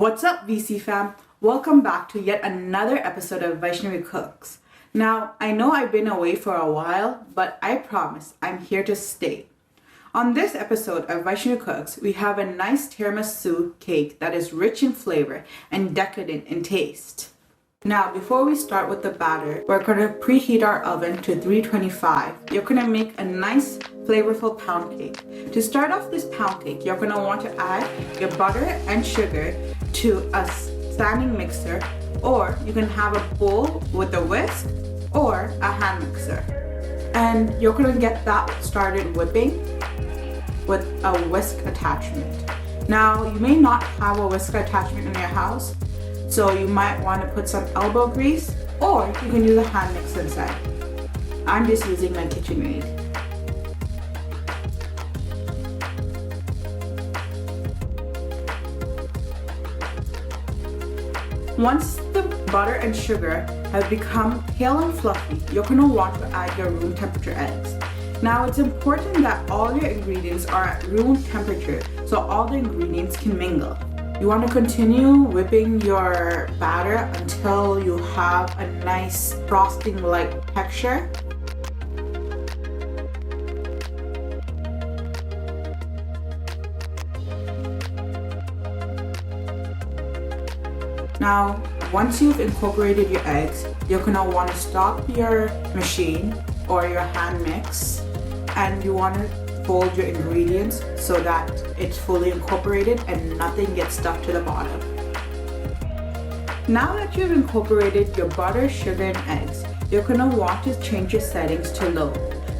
What's up, VC fam? Welcome back to yet another episode of Vhyshnavi Cooks. Now, I know I've been away for a while, but I promise I'm here to stay. On this episode of Vhyshnavi Cooks, we have a nice tiramisu cake that is rich in flavor and decadent in taste. Now, before we start with the batter, we're going to preheat our oven to 325. You're going to make a nice flavorful pound cake. To start off this pound cake, you're going to want to add your butter and sugar to a standing mixer, or you can have a bowl with a whisk or a hand mixer. And you're going to get that started whipping with a whisk attachment. Now, you may not have a whisk attachment in your house, so you might want to put some elbow grease, or you can use a hand mixer instead. I'm just using my KitchenAid. Once the butter and sugar have become pale and fluffy, you're going to want to add your room temperature eggs. Now, it's important that all your ingredients are at room temperature so all the ingredients can mingle. You want to continue whipping your batter until you have a nice frosting-like texture. Now, once you've incorporated your eggs, you're going to want to stop your machine or your hand mix, and you want to fold your ingredients so that it's fully incorporated and nothing gets stuck to the bottom. Now that you've incorporated your butter, sugar, and eggs, you're going to want to change your settings to low.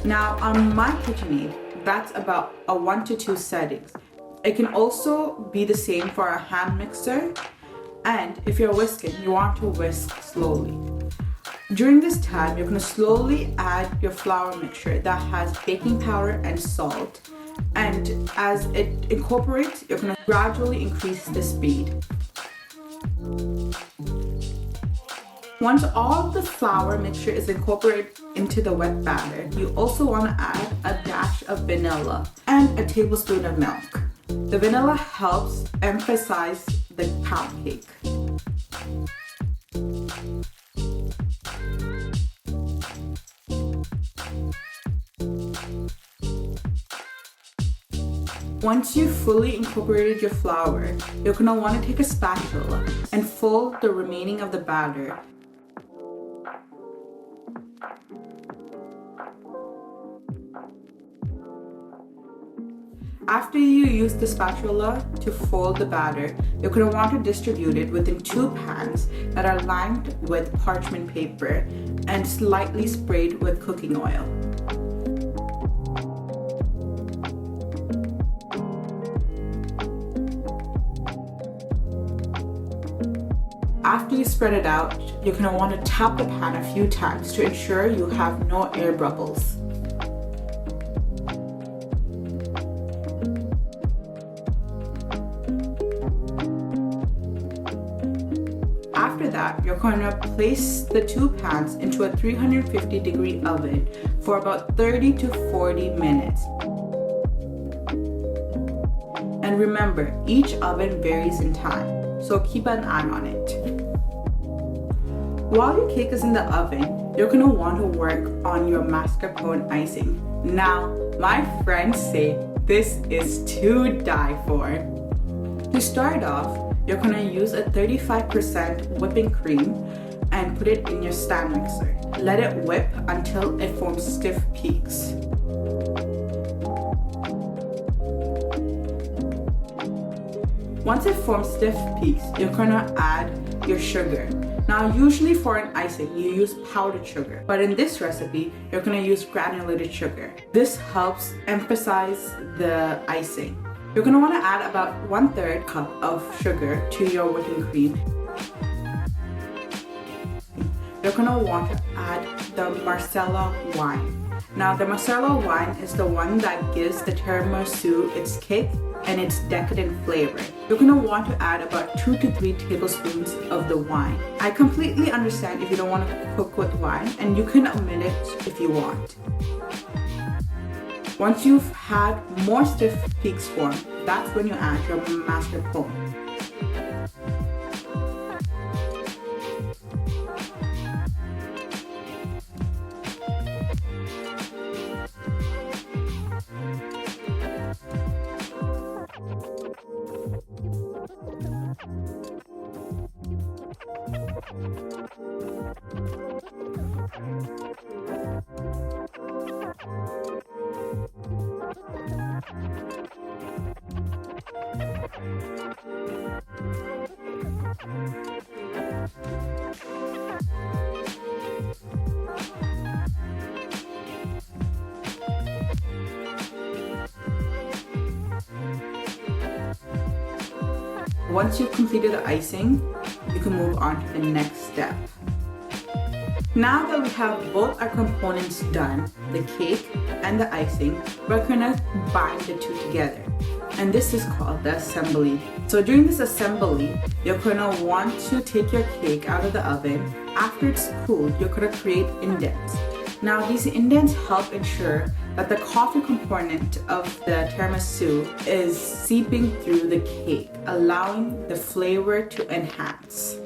Now, on my KitchenAid, that's about a 1 to 2 settings. It can also be the same for a hand mixer, and if you're whisking, you want to whisk slowly. During this time, you're going to slowly add your flour mixture that has baking powder and salt. And as it incorporates, you're going to gradually increase the speed. Once all the flour mixture is incorporated into the wet batter, you also want to add a dash of vanilla and a tablespoon of milk. The vanilla helps emphasize the pound cake. Once you've fully incorporated your flour, you're going to want to take a spatula and fold the remaining of the batter. After you use the spatula to fold the batter, you're going to want to distribute it within 2 pans that are lined with parchment paper and slightly sprayed with cooking oil. After you spread it out, you're going to want to tap the pan a few times to ensure you have no air bubbles. After that, you're going to place the 2 pans into a 350-degree oven for about 30 to 40 minutes. And remember, each oven varies in time, so keep an eye on it. While your cake is in the oven, you're going to want to work on your mascarpone icing. Now, my friends say this is to die for. To start off, you're going to use a 35% whipping cream and put it in your stand mixer. Let it whip until it forms stiff peaks. Once it forms stiff peaks, you're going to add your sugar. Now, usually for an icing, you use powdered sugar, but in this recipe, you're going to use granulated sugar. This helps emphasize the icing. You're going to want to add about 1/3 cup of sugar to your whipping cream. You're going to want to add the Marsala wine. Now, the Marsala wine is the one that gives the tiramisu its kick and its decadent flavor. You're going to want to add about 2 to 3 tablespoons of the wine. I completely understand if you don't want to cook with wine, and you can omit it if you want. Once you've had more stiff peaks form, that's when you add your mascarpone. once you've completed the icing, you can move on to the next step. Now that we have both our components done, the cake and the icing, we're gonna bind the two together. And this is called the assembly. So during this assembly, you're gonna want to take your cake out of the oven. After it's cooled, you're gonna create indents. Now these indents help ensure that the coffee component of the tiramisu is seeping through the cake, allowing the flavor to enhance.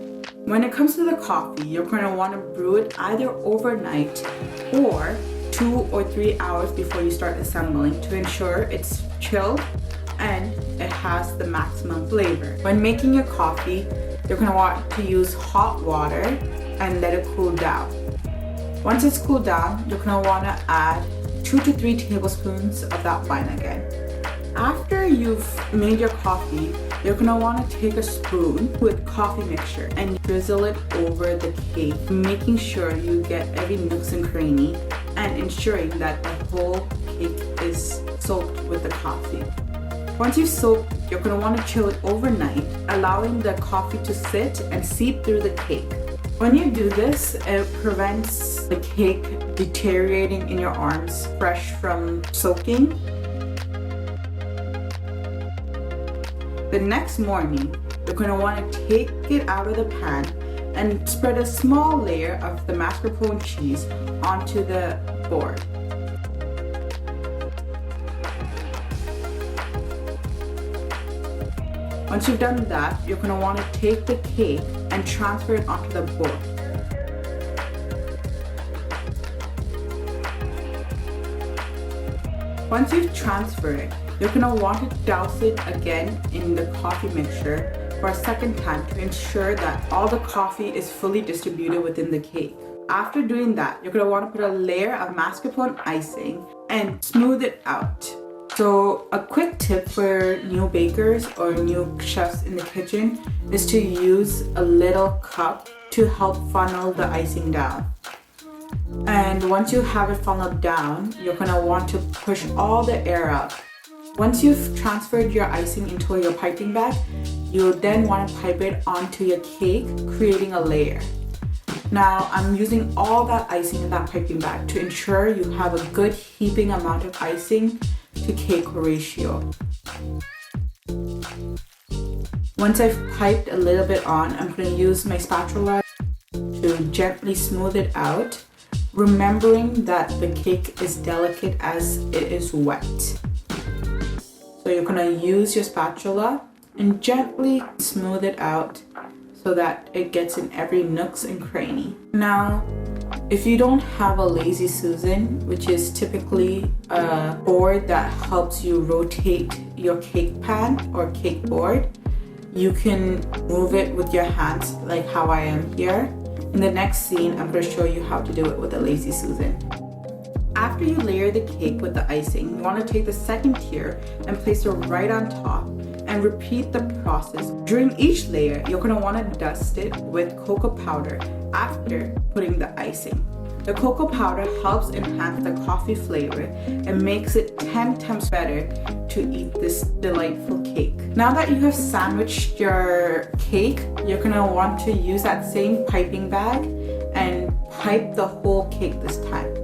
When it comes to the coffee, you're going to want to brew it either overnight or 2 or 3 hours before you start assembling to ensure it's chilled and it has the maximum flavor. When making your coffee, you're going to want to use hot water and let it cool down. Once it's cooled down, you're going to want to add 2 to 3 tablespoons of that wine again. After you've made your coffee, you're going to want to take a spoon with coffee mixture and drizzle it over the cake, making sure you get every nooks and cranny and ensuring that the whole cake is soaked with the coffee. Once you've soaked, you're going to want to chill it overnight, allowing the coffee to sit and seep through the cake. When you do this, it prevents the cake deteriorating in your arms fresh from soaking. The next morning, you're going to want to take it out of the pan and spread a small layer of the mascarpone cheese onto the board. Once you've done that, you're going to want to take the cake and transfer it onto the board. Once you've transferred it, you're going to want to douse it again in the coffee mixture for a second time to ensure that all the coffee is fully distributed within the cake. After doing that, you're going to want to put a layer of mascarpone icing and smooth it out. So a quick tip for new bakers or new chefs in the kitchen is to use a little cup to help funnel the icing down. And once you have it funneled down, you're going to want to push all the air out. Once you've transferred your icing into your piping bag, you'll then want to pipe it onto your cake, creating a layer. Now, I'm using all that icing in that piping bag to ensure you have a good heaping amount of icing to cake ratio. Once I've piped a little bit on, I'm going to use my spatula to gently smooth it out, remembering that the cake is delicate as it is wet. So you're going to use your spatula and gently smooth it out so that it gets in every nooks and cranny. Now, if you don't have a Lazy Susan, which is typically a board that helps you rotate your cake pan or cake board, you can move it with your hands like how I am here. In the next scene, I'm going to show you how to do it with a Lazy Susan. After you layer the cake with the icing, you want to take the second tier and place it right on top and repeat the process. During each layer, you're going to want to dust it with cocoa powder after putting the icing. The cocoa powder helps enhance the coffee flavor and makes it 10 times better to eat this delightful cake. Now that you have sandwiched your cake, you're going to want to use that same piping bag and pipe the whole cake this time.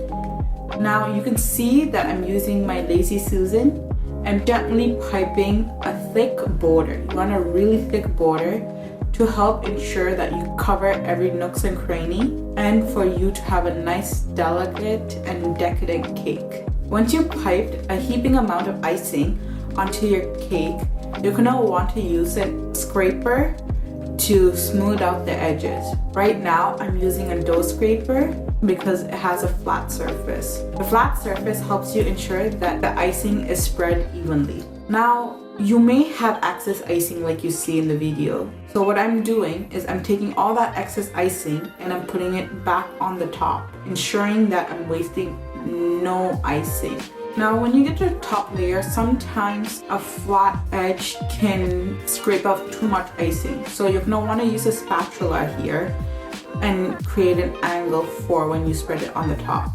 Now you can see that I'm using my Lazy Susan and gently piping a thick border. You want a really thick border to help ensure that you cover every nooks and cranny and for you to have a nice, delicate and decadent cake. Once you've piped a heaping amount of icing onto your cake, you're gonna want to use a scraper to smooth out the edges. Right now, I'm using a dough scraper because it has a flat surface. The flat surface helps you ensure that the icing is spread evenly. Now, you may have excess icing like you see in the video. So what I'm doing is I'm taking all that excess icing and I'm putting it back on the top, ensuring that I'm wasting no icing. Now, when you get to the top layer, sometimes a flat edge can scrape off too much icing. So you're gonna wanna use a spatula here and create an angle for when you spread it on the top.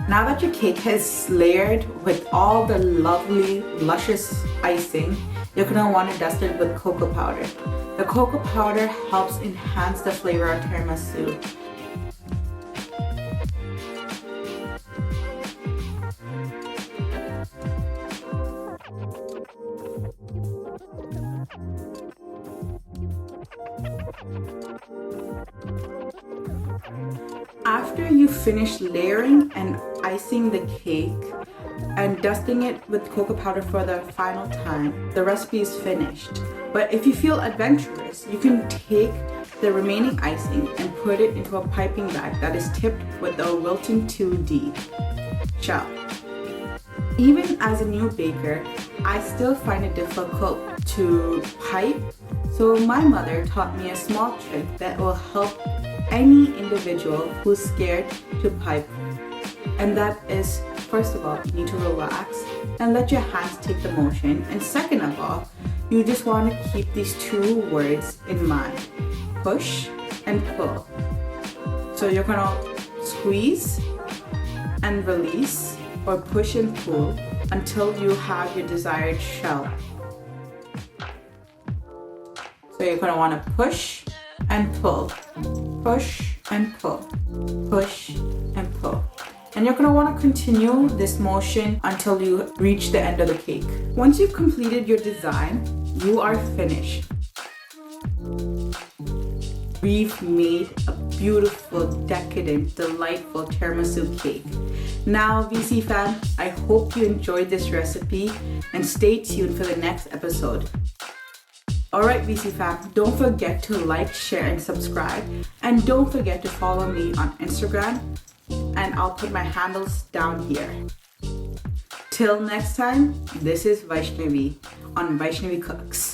Now that your cake is layered with all the lovely, luscious icing, you're gonna want to dust it with cocoa powder. The cocoa powder helps enhance the flavor of tiramisu. After you finish layering and icing the cake and dusting it with cocoa powder for the final time, the recipe is finished. But if you feel adventurous, you can take the remaining icing and put it into a piping bag that is tipped with a Wilton 2D shell. Even as a new baker, I still find it difficult to pipe, so my mother taught me a small trick that will help any individual who's scared to pipe. And that is, first of all, you need to relax and let your hands take the motion. And second of all, you just want to keep these two words in mind: push and pull. So you're gonna squeeze and release, or push and pull until you have your desired shell. So you're gonna want to push and pull, push and pull, push and pull. And you're gonna want to continue this motion until you reach the end of the cake. Once you've completed your design, you are finished. We've made a beautiful, decadent, delightful tiramisu cake. Now, VC fam, I hope you enjoyed this recipe and stay tuned for the next episode. Alright VC fam, don't forget to like, share and subscribe, and don't forget to follow me on Instagram, and I'll put my handles down here. Till next time, this is Vhyshnavi on Vhyshnavi Cooks.